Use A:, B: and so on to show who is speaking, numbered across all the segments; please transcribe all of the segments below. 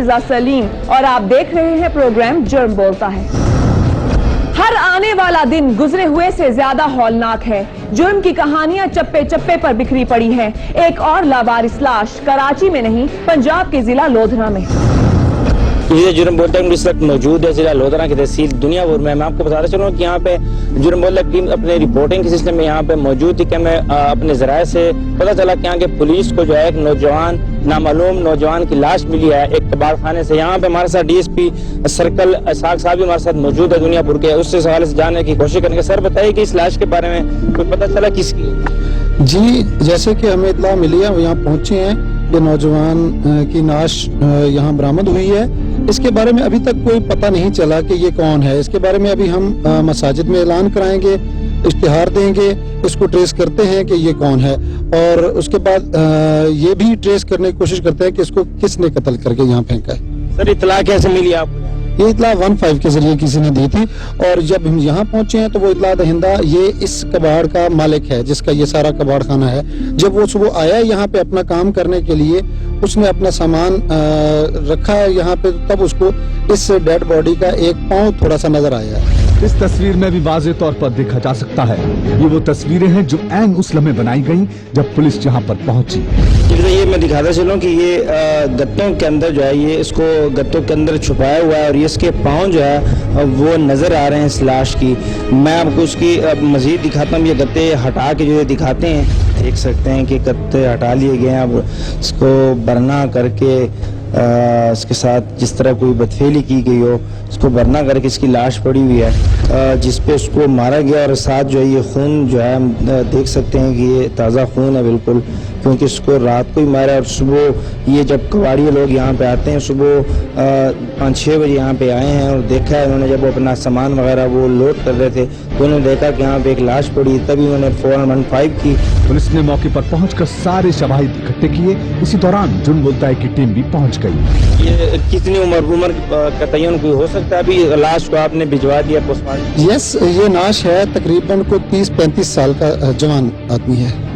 A: फिजा सलीम और आप देख रहे हैं प्रोग्राम जुर्म बोलता है। हर आने वाला दिन गुजरे हुए से ज्यादा हौलनाक है। जुर्म की कहानियां चप्पे चप्पे पर बिखरी पड़ी हैं। एक और लावारिस लाश कराची में नहीं, पंजाब के जिला लोधरा में।
B: ये जुर्म बोलता है इस वक्त मौजूद है जिला लोधरा की तहसील दुनियापुर में। मैं आपको बताता चलूँ कि यहाँ पे जुर्म बोलता टीम अपने रिपोर्टिंग के सिलसिले में यहाँ पे मौजूद थी कि मैं अपने जराये से पता चला कि यहाँ के पुलिस को जो है एक नौजवान नामालूम नौजवान की लाश मिली है एक कबाड़ खाने से। यहाँ पे हमारे साथ डीएसपी सर्कल साग साहब भी हमारे साथ मौजूद है दुनियापुर के। उससे सवाल से जानने की कोशिश करेंगे। सर बताइए कि इस लाश के बारे में कुछ पता चला किसकी?
C: जी, जैसे कि हमें इत्तला मिली है, यहाँ पहुंचे हैं, ये नौजवान की लाश यहाँ बरामद हुई है। इसके बारे में अभी तक कोई पता नहीं चला कि ये कौन है। इसके बारे में अभी हम मसाजिद में ऐलान कराएंगे, इश्तिहार देंगे, इसको ट्रेस करते हैं कि ये कौन है और उसके बाद ये भी ट्रेस करने की कोशिश करते हैं कि इसको किसने कत्ल करके यहाँ फेंका है।
B: सर इत्तला कैसे मिली आपको?
C: ये इत्तला 15 के जरिए किसी ने दी थी और जब हम यहाँ पहुंचे हैं तो वो इत्तला दहिंदा ये इस कबाड़ का मालिक है जिसका ये सारा कबाड़ खाना है। जब वो सुबह आया यहाँ पे अपना काम करने के लिए, उसने अपना सामान रखा है यहाँ पे, तब उसको इस डेड बॉडी का एक पाँव थोड़ा सा नजर आया है।
D: इस तस्वीर में भी वाज़ेह तौर पर देखा जा सकता है ये वो तस्वीरें हैं जो ऐन उस लम्हे बनाई गई जब पुलिस यहाँ पर पहुंची।
B: ये मैं दिखाता चलूं कि ये गत्तों के अंदर जो है ये इसको गत्तों के अंदर छुपाया हुआ है और ये इसके पाँव जो है वो नजर आ रहे हैं इस लाश की। मैं आपको उसकी मजीद दिखाता हूँ। ये गत्ते हटा के जो ये दिखाते हैं, देख सकते हैं कि गत्ते हटा लिए गए हैं। अब इसको बरना करके इसके साथ जिस तरह कोई बदफेली की गई हो, इसको बरना करके इसकी लाश पड़ी हुई है जिस पे उसको मारा गया और साथ जो है ये खून जो है हम देख सकते हैं कि ये ताज़ा खून है बिल्कुल, क्योंकि इसको रात को ही मारा और सुबह ये जब कबाड़िए लोग यहाँ पे आते हैं सुबह 5-6 बजे यहाँ पे आए हैं और देखा है उन्होंने, जब वो अपना सामान वगैरह वो लोड कर रहे थे तो उन्होंने देखा कि यहाँ पे एक लाश पड़ी, तभी उन्होंने 415 की।
D: पुलिस ने मौके पर पहुंचकर सारे शवाहिद इकट्ठे किए। इसी दौरान जुर्म बोलता है की टीम भी पहुंच गई।
B: ये कितनी उम्र का तयन कोई हो सकता है? अभी लाश को आपने भिजवा दिया पोस्टमार्टम?
C: यस, ये लाश है तकरीबन को 30-35 साल का जवान आदमी है।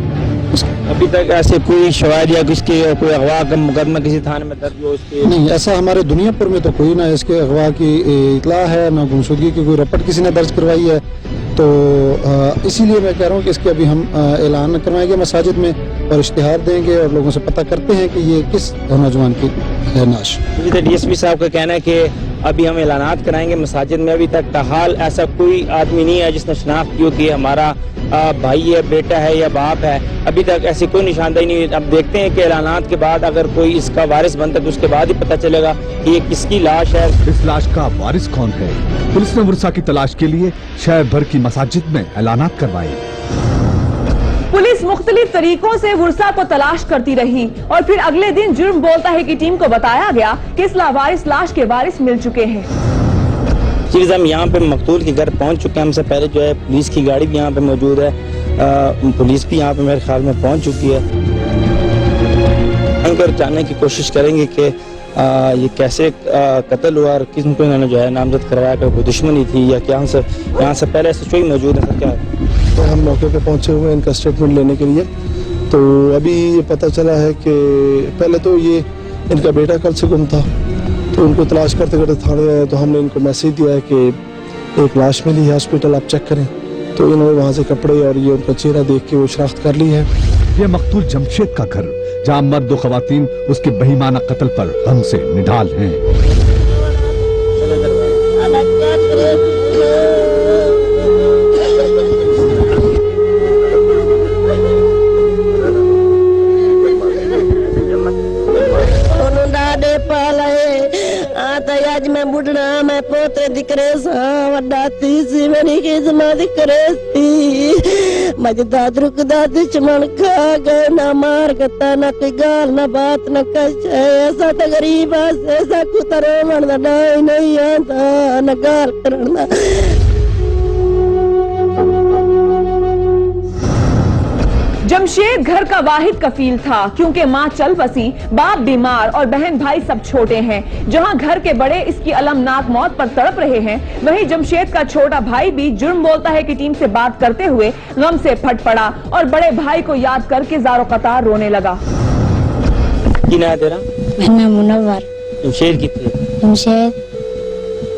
B: अभी तक ऐसे कोई शवाहिद या किसके कोई अगवा का मुकदमा किसी थाने में दर्ज हो उसके?
C: नहीं, ऐसा हमारे दुनियापुर में तो कोई ना इसके अगवा की इतला है, ना गुमशुदगी की कोई रपट किसी ने दर्ज करवाई है। तो इसीलिए मैं कह रहा हूँ कि इसके अभी हम ऐलान करवाएंगे मसाजिद में और इश्तिहार देंगे और लोगों से पता करते हैं कि ये किस नौजवान की है लाश।
B: डीएसपी साहब का कहना है कि अभी हम ऐलानात कराएंगे मसाजिद में। अभी तक ताहाल ऐसा कोई आदमी नहीं है जिसने शनाख्त की हो कि हमारा भाई है, बेटा है या बाप है। अभी तक ऐसी कोई निशानदेही नहीं है। अब देखते हैं कि ऐलानात के बाद अगर कोई इसका वारिस बनता है तो उसके बाद ही पता चलेगा कि ये किसकी लाश है।
D: इस लाश का वारिस कौन है? पुलिस ने वर्षा की तलाश के लिए शहर भर की मसाजिद में ऐलानात करवाए।
A: पुलिस मुख्तलिफ तरीकों से वर्षा को तलाश करती रही और फिर अगले दिन जुर्म बोलता है की टीम को बताया गया कि इस लावारिस लाश के वारिस मिल चुके हैं।
B: हम यहाँ पे मकतूल के घर पहुँच चुके हैं। हमसे पहले जो है पुलिस की गाड़ी भी यहाँ पे मौजूद है। पुलिस भी यहाँ पे मेरे ख्याल में पहुँच चुकी है। हम कर जानने की कोशिश करेंगे कि ये कैसे कत्ल हुआ और किस को इन्होंने जो है नामजद करवाया, कोई दुश्मनी थी या क्या? यहाँ से पहले से कोई मौजूद है? क्या
E: तो हम मौके पे पहुंचे हुए हैं इनका स्टेटमेंट लेने के लिए। तो अभी ये पता चला है कि पहले तो ये इनका बेटा कल से गुम था, तो उनको तलाश करते करते थाने आए तो हमने इनको मैसेज दिया है कि एक लाश मिली है हॉस्पिटल, आप चेक करें। तो इन्होंने वहाँ से कपड़े और ये उनका चेहरा देख के वो शनाख्त कर ली है।
D: ये मकतूल जमशेद का घर, जहाँ मर्द व खवातीन उसके बेईमाना कत्ल पर गम से निढाल हैं।
F: आज मैं बुढ़ा मैं पोते दिकरे सा वड्डा तीसी मेरी किस्मा दिकरे सी मजदा रुकदा दुश्मन खा गए ना मार कता ना कोई गाल ना बात ना कछ ऐसा तो गरीब ऐसा कुतरे मन दा नहीं आता ना गाल करना।
A: जमशेद घर का वाहिद कफील था क्योंकि माँ चल बसी, बाप बीमार और बहन भाई सब छोटे हैं। जहां घर के बड़े इसकी अलमनाक मौत पर तड़प रहे हैं, वहीं जमशेद का छोटा भाई भी जुर्म बोलता है कि टीम से बात करते हुए गम से फट पड़ा और बड़े भाई को याद करके ज़ारो कतार रोने लगा।
B: तेरा
G: मुनव्वर।
B: जमशेद कितने
F: जमशेद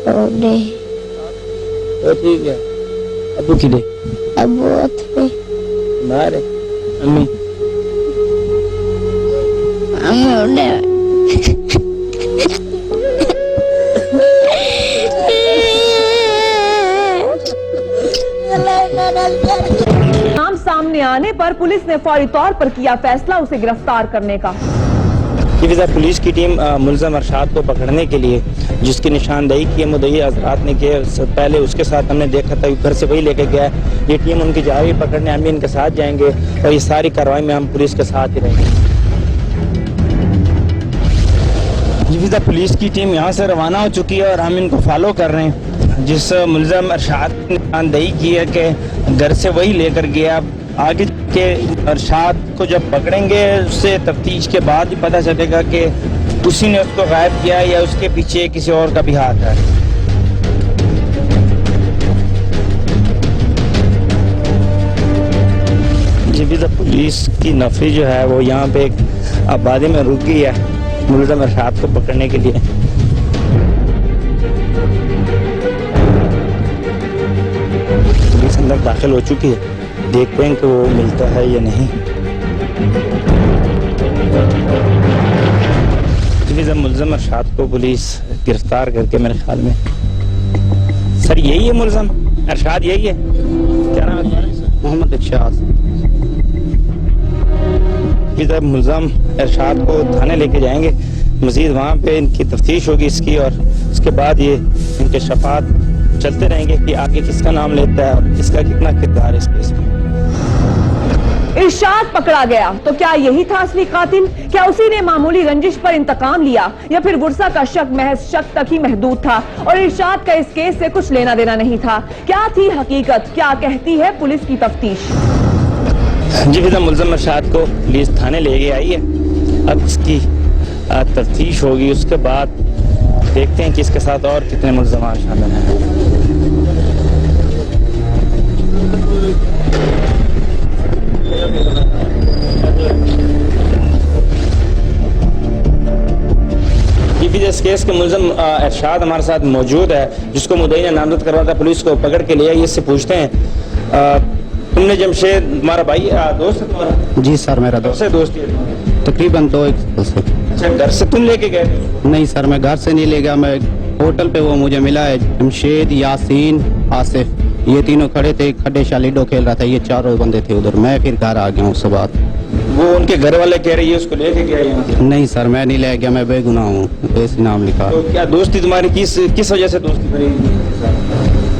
F: ओडे
B: तो ठीक है अबू किधे
F: अबू अथवे
B: बाहर है अम्मी
F: ओडे
A: नाम सामने आने पर पुलिस ने फौरी तौर पर किया फैसला उसे गिरफ्तार करने का।
B: पुलिस की टीम मुलजम अरशाद को पकड़ने के लिए जिसकी निशानदेही की मुद्दई हजरात ने किया, पहले उसके साथ हमने देखा था घर से वही लेके गया। ये टीम उनकी जा रही पकड़ने, हम भी इनके साथ जाएंगे और ये सारी कार्रवाई में हम पुलिस के साथ ही रहेंगे। पुलिस की टीम यहाँ से रवाना हो चुकी है और हम इनको फॉलो कर रहे हैं। जिस मुलजम अरशाद ने निशानदेही की है कि घर से वही लेकर गया, आगे के अरशाद को जब पकड़ेंगे उससे तफ्तीश के बाद ही पता चलेगा कि उसी ने उसको गायब किया या उसके पीछे किसी और का भी हाथ है। जी भी पुलिस की नफरी जो है वो यहाँ पे एक आबादी में रुक गई है मुलजम अरशाद को पकड़ने के लिए। पुलिस अंदर दाखिल हो चुकी है, देखते हैं कि वो मिलता है या नहीं। मुलजम अरशाद को पुलिस गिरफ्तार करके मेरे ख्याल में सर यही है मुलजम अरशाद, यही है, क्या नाम है? मोहम्मद इरशाद। मुलजम अरशाद को थाने लेके जाएंगे, मजीद वहाँ पे इनकी तफ्तीश होगी इसकी और उसके बाद ये इनके शफात चलते रहेंगे कि आगे किसका नाम लेता है और इसका कितना किरदार है इस केस में।
A: इरशाद पकड़ा गया तो क्या यही था असली कातिल? क्या उसी ने मामूली रंजिश पर इंतकाम लिया या फिर गुस्सा का शक महज शक तक ही महदूद था और इरशाद का इस केस से कुछ लेना देना नहीं था? क्या थी हकीकत? क्या कहती है पुलिस की तफ्तीश?
B: जी फिर मुलजम अरशाद को पुलिस थाने ले गई आई है, अब इसकी तफ्तीश होगी, उसके बाद देखते हैं कि इसके साथ और कितने मुलजमान शामिल हैं। इस केस के मुलजम अरशाद हमारे साथ मौजूद है, जिसको मुद्दई ने नामजद करवा था, पुलिस को पकड़ के लिया। इससे पूछते हैं तुमने जमशेद तुम्हारा भाई दोस्त है तुम्हारा?
G: जी सर मेरा दोस्त
B: से दोस्त है
G: तकरीबन 2 साल से।
B: अच्छा, घर से तुम लेके गए?
G: नहीं सर मैं घर से नहीं ले गया, मैं होटल पे वो मुझे मिला है जमशेद, यासीन, आसिफ, ये तीनों खड़े थे, खड्डे शालिडो खेल रहा था, ये चारों बंदे थे उधर। मैं फिर घर आ गया हूँ उसके बाद।
B: वो उनके घर वाले कह रही है उसको लेके गया यहाँ?
G: नहीं सर मैं नहीं ले गया, मैं बेगुनाह हूँ, ऐसे नाम लिखा।
B: तो क्या दोस्ती तुम्हारी किस वजह से दोस्ती करी?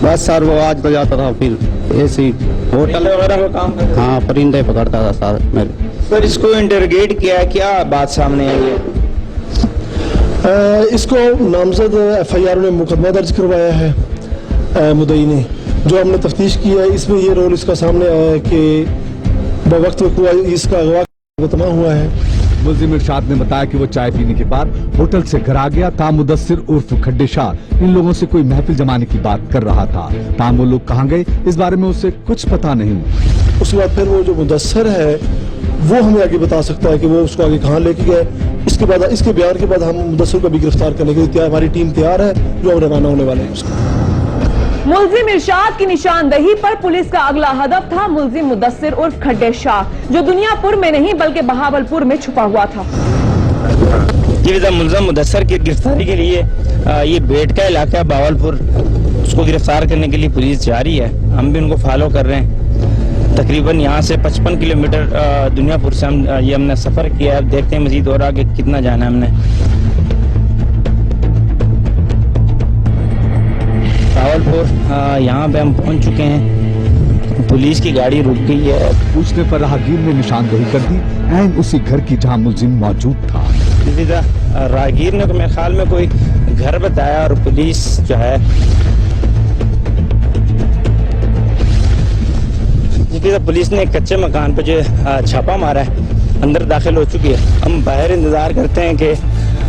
G: बस सर वो आज तो जाता था फिर ऐसे होटल
B: वगैरह में काम करता?
G: हाँ परिंदे पकड़ता था सर मेरे।
B: सर इसको इंटरोगेट किया, क्या बात सामने आई है?
E: इसको नामजद FIR में मुकदमा दर्ज करवाया है मुद्दई ने। जो हमने तफ्तीश की है इसमें ये रोल इसका सामने आया है कि बवक्त इसका अगवा हुआ है।
D: मुलजिम इरशाद ने बताया कि वो चाय पीने के बाद होटल से घर आ गया था। मुदस्सिर उर्फ खड्डे शाह इन लोगों से कोई महफिल जमाने की बात कर रहा था। ताम वो लोग कहाँ गए इस बारे में उसे कुछ पता नहीं।
E: उसके बाद फिर वो जो मुदस्सिर है वो हमें आगे बता सकता है कि वो उसको आगे कहाँ लेके गए। इसके बाद इसके बयान के बाद हम मुदस्सिर को भी गिरफ्तार करने के लिए हमारी टीम तैयार है, जो हम रवाना होने वाले हैं उसको।
A: मुलजिम इरशाद की निशानदेही पर पुलिस का अगला हदफ था मुलजिम मुदस्सिर उर्फ खड्डे शाह, जो दुनियापुर में नहीं बल्कि बहावलपुर में छुपा हुआ था।
B: ये मुलजिम मुदस्सिर की गिरफ्तारी के लिए ये बेट का इलाका बहावलपुर, उसको गिरफ्तार करने के लिए पुलिस जारी है। हम भी उनको फॉलो कर रहे हैं। तकरीबन यहाँ से 55 किलोमीटर दुनियापुर से हमने सफर किया है। अब देखते हैं मजीद और आगे कितना जाना है हमने। बहावलपुर यहाँ पे हम पहुँच चुके हैं, पुलिस की गाड़ी रुक गई है।
D: पूछने पर राहगीर ने निशानदेही कर दी, ऐन उसी घर की जहाँ मुलजिम मौजूद था।
B: राहगीर ने तो मेरे ख्याल में कोई घर बताया और पुलिस जो है पुलिस ने कच्चे मकान पे जो छापा मारा है, अंदर दाखिल हो चुकी है। हम बाहर इंतजार करते हैं कि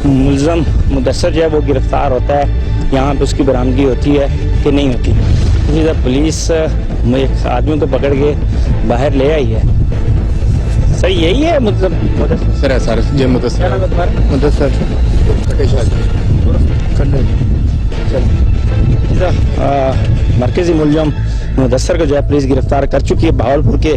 B: मुलजिम मुदस्सिर जो है वो गिरफ्तार होता है, यहाँ पे उसकी बरामदगी होती है कि नहीं होती। पुलिस एक आदमी को पकड़ के बाहर ले आई है। सर यही है मुदस्सिर
E: सर है सर ये
B: क्या नाम है तुम्हारा?
E: मुदस्सर
B: मरकजी मुलजम मुदस्सिर को जो है पुलिस गिरफ्तार कर चुकी है भावलपुर के।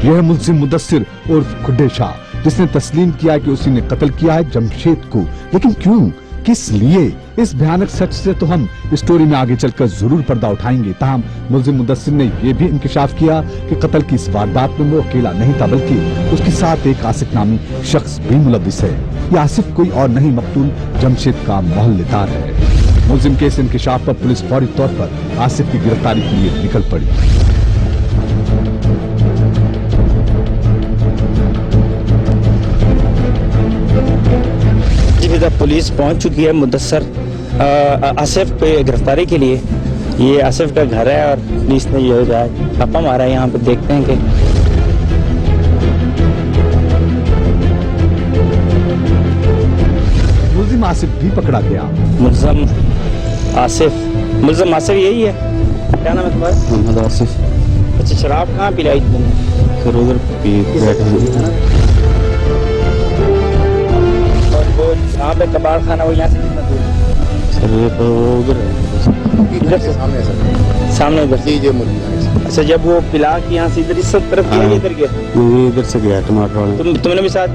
D: यह है मुलजिम मुदस्सिर उर्फ खुड्डे शाह, जिसने तस्लीम किया कि उसी ने कत्ल किया है जमशेद को। लेकिन क्यों, किस लिए? इस भयानक सच से तो हम स्टोरी में आगे चलकर जरूर पर्दा उठाएंगे। ताहम मुलजिम मुदस्सिर ने यह भी इंकिशाफ किया कि कत्ल की इस वारदात में वो अकेला नहीं था, बल्कि उसके साथ एक आसिफ नामी शख्स भी मुलविस है। यह आसिफ कोई और नहीं, मकतूल जमशेद का मोहल्लेदार है। मुलजिम के इस इंकिशाफ पर पुलिस फौरी तौर पर आसिफ की गिरफ्तारी के लिए निकल पड़ी।
B: पुलिस पहुंच चुकी है मुदस्सिर आसिफ पे गिरफ्तारी के लिए। ये आसिफ का घर है और पुलिस ने ये छापा मारा है। यहाँ पे देखते हैं कि
D: मुलजिम आसिफ भी पकड़ा गया।
B: मुलजिम आसिफ यही है। क्या नाम है तुम्हारा?
G: मोहम्मद आसिफ।
B: अच्छा, शराब कहाँ पिलाई तुमने?
G: सर उधर बैठे हैं।
B: यहाँ पे कबाड़ खाना वो यहाँ से कितना दूर है?
G: सर ये तो उधर
B: इधर से
E: सामने सर
B: सामने उधर से।
E: ये मुर्गी
B: अच्छा, जब वो पिला के यहाँ से इधर इस तरफ गया, इधर गया
G: मैं इधर से गया टमाटर वाले।
B: तुमने भी साथ?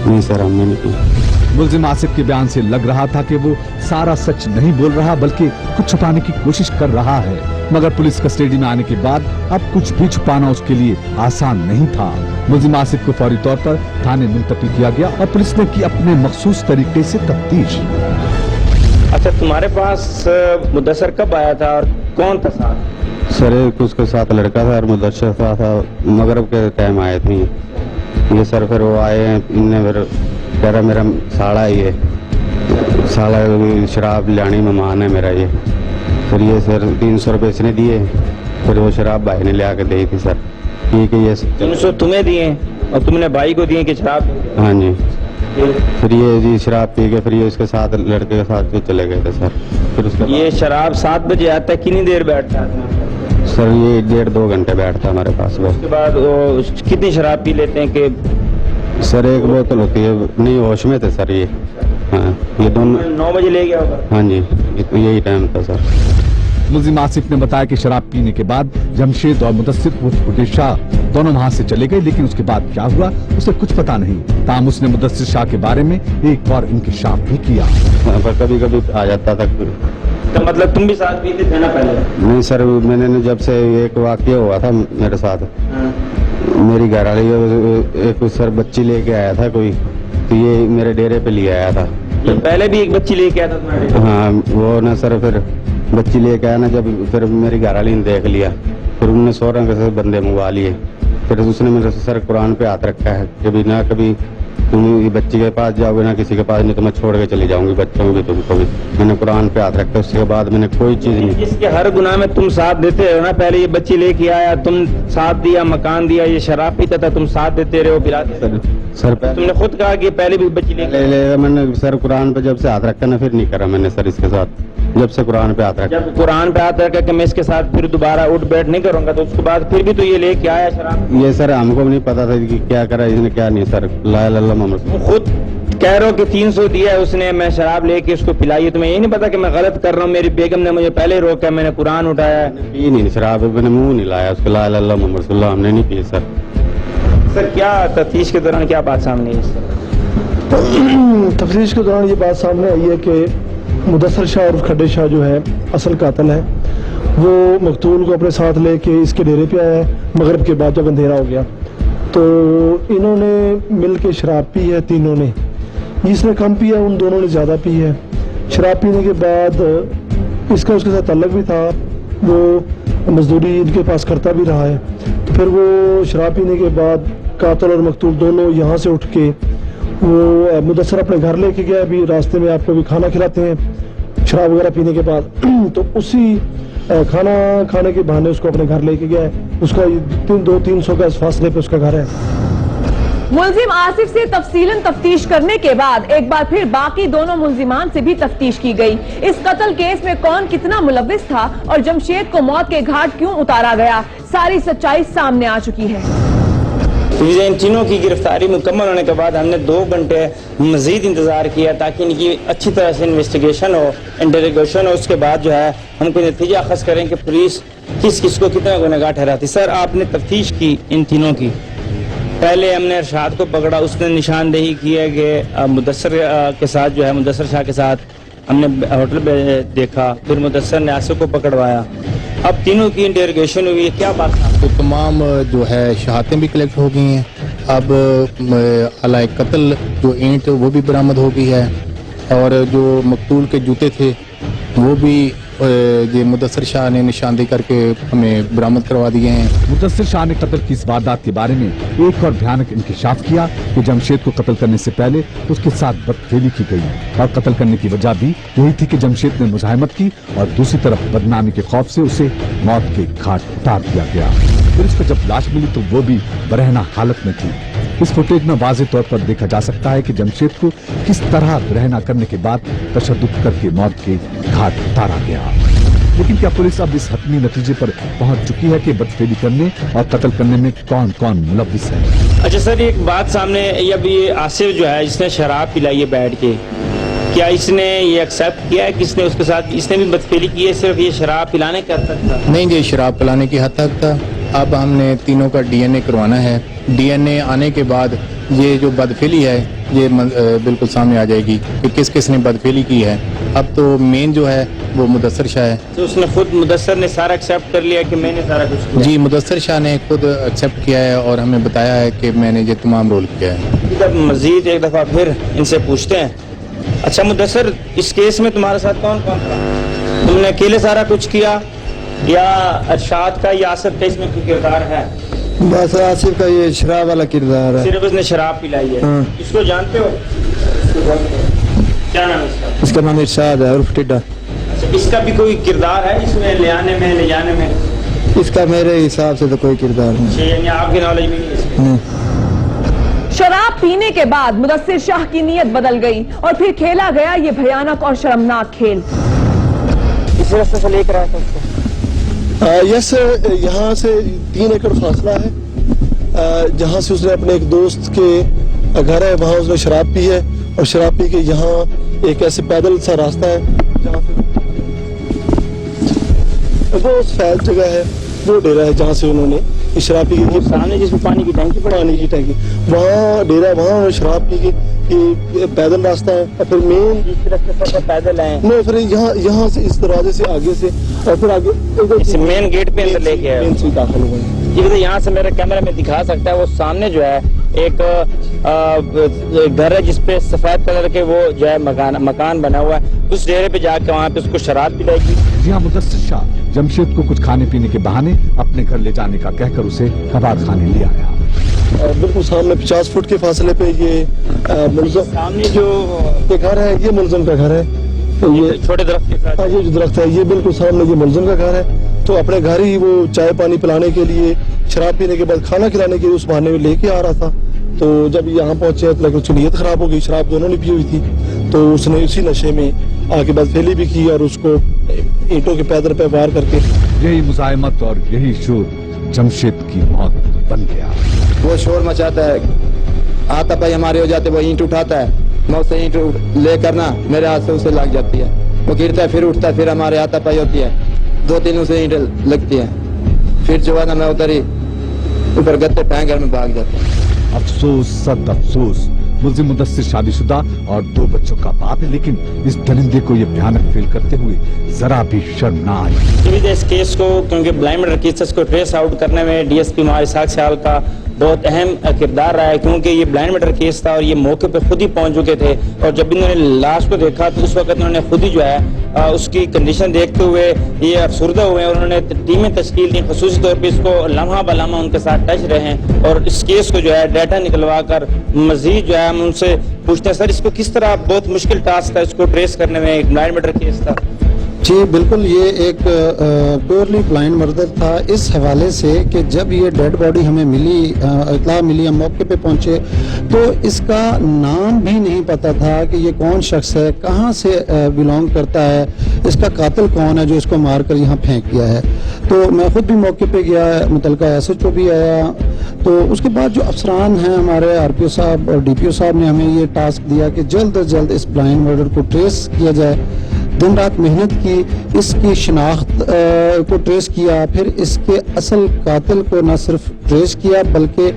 G: नहीं सर हमने नहीं किया।
D: मुलजिम आसिफ के बयान से लग रहा था कि वो सारा सच नहीं बोल रहा, बल्कि कुछ छुपाने की कोशिश कर रहा है। मगर पुलिस कस्टडी में आने के बाद अब कुछ भी छुपाना उसके लिए आसान नहीं था। मुलजिम आसिफ को फौरी तौर पर थाने मुंतकिल किया गया और पुलिस ने की अपने मखसूस तरीके से तफ्तीश।
B: अच्छा, तुम्हारे पास मुदस्सिर कब आया था और कौन था साथ?
G: सर एक उसके साथ लड़का था और मुदस्सिर था मगरब के टाइम आए थे ये सर। फिर वो आए हैं, इनने फिर कह रहा मेरा साड़ा ये साला शराब लानी मेहमान है मेरा ये। फिर ये सर 300 रुपये इसने दिए, फिर वो शराब भाई ने ले आके दी थी सर। ठीक है ये
B: 300 तुम्हें दिए और तुमने भाई को दिए कि शराब?
G: हाँ जी। फिर ये जी शराब पी के फिर ये उसके साथ लड़के के साथ चले गए थे सर। फिर उसके
B: ये शराब 7 बजे आता है, कितनी देर बैठता है?
G: सर ये 1.5-2 घंटे बैठता हमारे पास बस।
B: उसके बाद वो कितनी शराब पी लेते हैं कि?
G: सर एक बोतल होती है, नहीं होश में थे सर ये। हाँ ये दोनों
B: 9 बजे ले गया होगा।
G: हाँ जी यही टाइम था सर।
D: मुलजिम आसिफ ने बताया कि शराब पीने के बाद जमशेद और मुदस्सिर उर्फ खुड्डे शाह दोनों वहां से चले गए, लेकिन उसके बाद क्या हुआ उसे कुछ पता नहीं। ताहम उसने मुदस्सिर शाह के बारे में एक और इंकिशाफ भी किया।
G: पर कभी कभी आ जाता था।
B: तो मतलब तुम भी साथ पीते थे ना पहले?
G: नहीं सर, मैंने जब से एक वाकया हुआ था मेरे साथ, मेरी घरवाली एक सर बच्ची लेके आया था कोई, तो ये मेरे डेरे पे ले आया था।
B: ये पहले भी एक बच्ची लेके आया था तुम्हारे डेरे?
G: हाँ वो ना सर फिर बच्ची लेके आया ना, जब फिर मेरी घरवाली ने देख लिया, फिर उन्होंने 100 रंग से बंदे मंगवा लिए। फिर उसने मेरे से सर कुरान पे हाथ रखा है, कभी ना कभी तुम ये बच्ची के पास जाओगे ना किसी के पास, नहीं तो मैं छोड़ के चली जाऊंगी बच्चों को भी तुमको भी। मैंने कुरान पे हाथ रखा, उसके बाद मैंने कोई चीज नहीं।
B: जिसके हर गुनाह में तुम साथ देते हो ना, पहले ये बच्ची लेके आया, तुम साथ दिया, मकान दिया, ये शराब पीता था, तुम साथ देते रहे हो, पिलाते।
G: सर
B: तुमने खुद कहा कि पहले भी बच्ची लेके
G: मैंने सर कुरान पे जब से हाथ रखा ना, फिर नहीं करा मैंने सर इसके साथ। जब से कुरान पे हाथ रखा,
B: जब कुरान पे हाथ रखा कि मैं इसके साथ फिर दोबारा उठ बैठ नहीं करूंगा, तो उसके बाद फिर भी तो ये लेके आया शराब।
G: ये सर हमको नहीं पता था कि क्या करा इसने क्या नहीं सर। ला इलाहा मोहम्मद
B: खुद कह रहे हो कि 300 दिया है उसने, मैं शराब लेके उसको पिलाई। तुम्हें ये नहीं पता कि मैं गलत कर रहा हूँ? मेरी बेगम ने मुझे पहले रोका, मैंने कुरान उठाया।
G: पी नहीं शराब, मैंने मुंह नहीं लाया उसको। ला इलाहा मोहम्मद सल्लल्लाहु हमने नहीं पी सर।
B: सर क्या तफ्तीश के दौरान क्या बात सामने आई?
E: तफ्तीश के दौरान ये बात सामने आई है कि मुदस्सिर शाह और खड्डे शाह जो है असल कातिल है, वो मकतूल को अपने साथ लेके इसके डेरे पे आया है मगरिब के बाद जब अंधेरा हो गया। तो इन्होंने मिल के शराब पी है तीनों ने, जिसने कम पिया उन दोनों ने ज़्यादा पी है। शराब पीने के बाद इसका उसके साथ ताल्लुक भी था, वो मजदूरी इनके पास करता भी रहा है। तो फिर वो शराब पीने के बाद कातिल और मकतूल दोनों यहाँ से उठ के वो मुदस्सिर अपने घर लेके गया। अभी रास्ते में आपको भी खाना खिलाते हैं शराब वगैरह पीने के बाद। तो उसी खाना खाने के बहाने उसको अपने घर लेके गया है। उसका 200-300 गज फासले पे उसका घर है।
A: मुलजिम आसिफ से तफसीलन तफ्तीश करने के बाद एक बार फिर बाकी दोनों मुलजिमान से भी तफ्तीश की गई। इस कत्ल केस में कौन कितना मुलव्विस था और जमशेद को मौत के घाट क्यों उतारा गया, सारी सच्चाई सामने आ चुकी है।
B: इन तीनों की गिरफ्तारी मुकम्मल होने के बाद हमने 2 घंटे मजीद इंतज़ार किया ताकि इनकी अच्छी तरह से इन्वेस्टिगेशन हो, इंटरोगेशन हो। उसके बाद जो है हम कोई नतीजा अखज़ करें कि पुलिस किस किस को कितना गुनहगार ठहराती। सर, आपने तफ्तीश की इन तीनों की, पहले हमने अरशाद को पकड़ा, उसने निशानदेही की है कि मुदस्सर के साथ जो है, मुदस्सर शाह के साथ हमने होटल पे देखा, फिर मुदस्सर ने आसिफ को पकड़वाया। अब तीनों की इंटरोगेशन हुई है, क्या बात है?
C: तो तमाम जो है शहादतें भी कलेक्ट हो गई हैं। अब अलाए कत्ल जो ईंट वो भी बरामद हो गई है, और जो मकतूल के जूते थे वो भी ये मुदस्सर शाह ने निशानदेही करके हमें बरामद करवा दिए हैं।
D: मुदस्सिर शाह ने कत्ल की इस वारदात के बारे में एक और भयानक इंकिशाफ किया कि जमशेद को कत्ल करने से पहले उसके साथ बदफेली की गई, और कत्ल करने की वजह भी यही थी कि जमशेद ने मुजाहिमत की और दूसरी तरफ बदनामी के खौफ से उसे मौत के घाट उतार दिया गया। फिर उसको जब लाश मिली तो वो भी बरहना हालत में थी। इस फुटेज में वाज़ेह तौर पर देखा जा सकता है कि जमशेद को किस तरह रहना करने के बाद तशद्दुद करके मौत के घाट उतारा गया। लेकिन क्या पुलिस अब इस हतमी नतीजे पर पहुंच चुकी है कि बदफेली करने और कत्ल करने में कौन कौन मुलव्विस है?
B: अच्छा सर, एक बात सामने, अब ये आसिफ जो है जिसने शराब पिलाई है बैठ के, क्या इसने ये एक्सेप्ट किया है कि इसने उसके साथ इसने भी बदफेली की है? सिर्फ ये शराब पिलाने के हद तक था?
C: नहीं, ये शराब पिलाने की हद तक था। अब हमने तीनों का डीएनए करवाना है। डीएनए आने के बाद ये जो बदफेली है ये बिल्कुल सामने आ जाएगी कि किस किस ने बदफेली की है। अब तो मेन जो है वो मुदस्सर शाह है।
B: तो उसने खुद, मुदस्सर ने सारा एक्सेप्ट कर लिया कि मैंने सारा कुछ किया?
C: जी, मुदस्सर शाह ने खुद एक्सेप्ट किया है और हमें बताया है कि मैंने ये तमाम रोल किया है।
B: जब मजीद एक दफ़ा फिर इनसे पूछते हैं, अच्छा मुदस्सर, इस केस में तुम्हारे साथ कौन कौन था? तुमने अकेले सारा कुछ किया या अरशाद का या आसिफ का इसमें कोई किरदार है?
E: बस आसिफ का ये शराब वाला किरदार है।
B: सिर्फ उसने शराब पिलाई है। इसको जानते हो? क्या नाम है इसका?
E: इसका नाम इरशाद है, उर्फ टिड्डा।
B: अच्छा, इसका भी कोई किरदार है इसमें ले आने में, ले जाने में?
E: इसका मेरे हिसाब से तो कोई किरदार नहीं।
B: यानी आपकी नॉलेज में नहीं है?
A: शराब पीने के बाद मुदस्सिर शाह की नीयत बदल गई और फिर खेला गया ये भयानक और शर्मनाक खेल।
B: इस रास्ते से लेकर आया था उसको?
E: यस, यहाँ से 3 एकड़ फासला है, जहाँ से उसने अपने एक दोस्त के घर है, वहाँ उसने शराब पी है, और शराब पी के यहाँ एक ऐसे पैदल सा रास्ता है जहाँ से वो उस फैल जगह है, वो डेरा है जहाँ से उन्होंने शराब पी के,
B: सामने जिसमें पानी की टंकी पड़ी,
E: पानी की टंकी, वहाँ डेरा, वहाँ शराब पी के पैदल रास्ता है, और फिर मेन
B: पैदल आए
E: नहीं, फिर यहाँ से इस दरवाजे से आगे से, और फिर आगे
B: मेन गेट पे अंदर लेके आए,
E: मेन से दाखिल हो गए।
B: ये यहाँ से मेरे कैमरा में दिखा सकता है, वो सामने जो है एक घर है जिसपे सफेद कलर के वो जो है मकान बना हुआ है। उस डेरे पे जाकर वहाँ पे उसको शराब पिलाएगी।
D: जी हाँ, मुदस्सिर शाह जमशेद को कुछ खाने पीने के बहाने अपने घर ले जाने का कहकर उसे कबाब खाने ले आया।
E: बिल्कुल सामने 50 फुट के फासले पे ये मुलज़म
B: सामने जो
E: घर है, ये मुलज़म का घर है।
B: ये छोटे दरख्त के साथ,
E: ये जो दरख्त है ये बिल्कुल सामने ये मुलज़म का घर है। तो अपने घर ही वो चाय पानी पिलाने के लिए, शराब पीने के बाद खाना खिलाने के लिए उस बहाने में लेके आ रहा था। तो जब यहाँ पहुंचे तो उसकी नीयत खराब हो गई, शराब दोनों ने पी हुई थी, तो उसने उसी नशे में आके बदफेली भी की और उसको ईंटों के पैदल पे वार करके,
D: यही मुजाहिमत और यही शोर जमशेद की मौत बन गया।
H: वो शोर मचाता है, आता भाई हमारे हो जाते, वो ईंट उठाता है, मैं उससे ईंट लेकर ना मेरे हाथ से उसे लग जाती है, वो गिरता है, फिर उठता है, फिर हमारे हाथा पाई होती है, 2-3 उसे ईंट लगती है, फिर जो है ना मैं उधर ही ऊपर गत्ते फेंक कर में भाग जाता हूँ।
D: अफसोस, सद अफसोस, मुलजिम मुदस्सिर शादीशुदा और 2 बच्चों का बाप है, लेकिन इस दरिंदे को ये भयानक फेल करते हुए जरा भी शर्म ना आई।
B: इस केस को, क्योंकि ब्लाइंड मर्डर केसेस को ट्रेस आउट करने में डीएसपी मार इसाक साल का बहुत अहम किरदार रहा है, क्योंकि ये ब्लाइंड मर्डर केस था और ये मौके पर खुद ही पहुंच चुके थे, और जब इन्होंने लाश को देखा तो उस वक्त उन्होंने खुद ही जो है उसकी कंडीशन देखते हुए ये अफसुर्दा हुए, और उन्होंने टीमें तश्कील दी, खसूसी तौर पर इसको लम्हा बलम्हा उनके साथ टच रहे हैं, और इस केस को जो है डाटा निकलवा कर मजीद जो है हम उनसे पूछते हैं, सर इसको किस तरह, बहुत मुश्किल टास्क था इसको ट्रेस करने में, एक ब्लाइंड मर्डर केस था।
C: जी बिल्कुल, ये एक प्योरली ब्लाइंड मर्डर था, इस हवाले से कि जब ये डेड बॉडी हमें मिली, इत्तला मिली, हम मौके पे पहुंचे तो इसका नाम भी नहीं पता था कि ये कौन शख्स है, कहाँ से बिलोंग करता है, इसका कातिल कौन है जो इसको मार कर यहाँ फेंक गया है। तो मैं खुद भी मौके पे गया, मुतलका SHO भी आया, तो उसके बाद जो अफसरान हैं हमारे आरपीओ साहब और डीपीओ साहब ने हमें ये टास्क दिया कि जल्द अज जल्द इस ब्लाइंड मर्डर को ट्रेस किया जाए। दिन रात मेहनत की, इसकी शिनाख्त को ट्रेस किया, फिर इसके असल कातिल को न सिर्फ ट्रेस किया बल्कि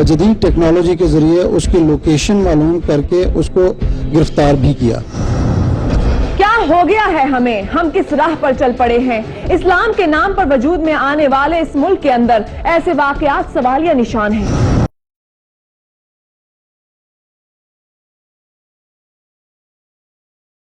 C: जदीद टेक्नोलॉजी के जरिए उसकी लोकेशन मालूम करके उसको गिरफ्तार भी किया।
A: क्या हो गया है हमें? हम किस राह पर चल पड़े हैं? इस्लाम के नाम पर वजूद में आने वाले इस मुल्क के अंदर ऐसे वाकयात सवालिया निशान हैं।